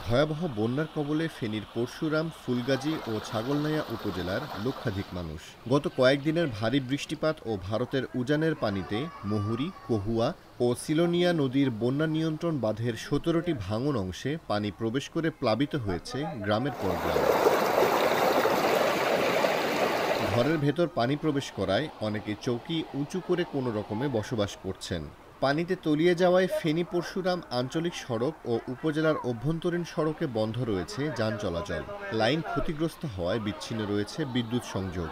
ভয়াবহ বন্যার কবলে ফেনীর পরশুরাম, ফুলগাজী ও ছাগলনাইয়া উপজেলার লক্ষাধিক মানুষ। গত কয়েকদিনের ভারী বৃষ্টিপাত ও ভারতের উজানের পানিতে মুহুরী, কহুয়া ও সিলোনিয়া নদীর বন্যা নিয়ন্ত্রণ বাঁধের ১৭টি ভাঙন অংশে পানি প্রবেশ করে প্লাবিত হয়েছে গ্রামের পর গ্রাম। ঘরের ভেতর পানি প্রবেশ করায় অনেকে চৌকি উঁচু করে কোনো রকমে বসবাস করছেন। পানিতে তলিয়ে যাওয়ায় ফেনী পরশুরাম আঞ্চলিক সড়ক ও উপজেলার অভ্যন্তরীণ সড়কে বন্ধ রয়েছে যান চলাচল। লাইন ক্ষতিগ্রস্ত হওয়ায় বিচ্ছিন্ন রয়েছে বিদ্যুৎ সংযোগ।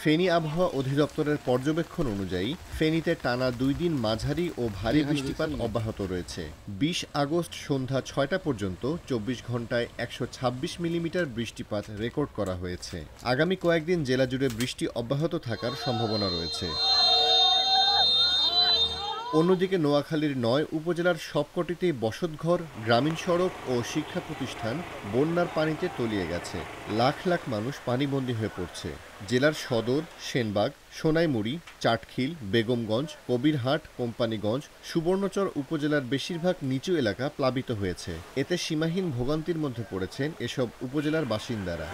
ফেনী আবহাওয়া অধিদপ্তরের পর্যবেক্ষণ অনুযায়ী ফেনীতে টানা ২ দিন মাঝারি ও ভারী বৃষ্টিপাত অব্যাহত রয়েছে। ২০ আগস্ট সন্ধ্যা ৬টা পর্যন্ত ২৪ ঘন্টায় ১২৬ মিলিমিটার বৃষ্টিপাত রেকর্ড করা হয়েছে। আগামী কয়েকদিন জেলা জুড়ে বৃষ্টি অব্যাহত থাকার সম্ভাবনা রয়েছে। অন্যদিকে নোয়াখালীর ৯ উপজেলার সবকটিতেই বসতঘর, গ্রামীণ সড়ক ও শিক্ষা প্রতিষ্ঠান বন্যার পানিতে তলিয়ে গেছে। লাখ লাখ মানুষ পানিবন্দী হয়ে পড়ছে। জেলার সদর, সেনবাগ, সোনাইমুড়ি, চাটখিল, বেগমগঞ্জ, কবিরহাট, কোম্পানীগঞ্জ, সুবর্ণচর উপজেলার বেশিরভাগ নিচু এলাকা প্লাবিত হয়েছে। এতে সীমাহীন ভোগান্তির মধ্যে পড়েছেন এসব উপজেলার বাসিন্দারা।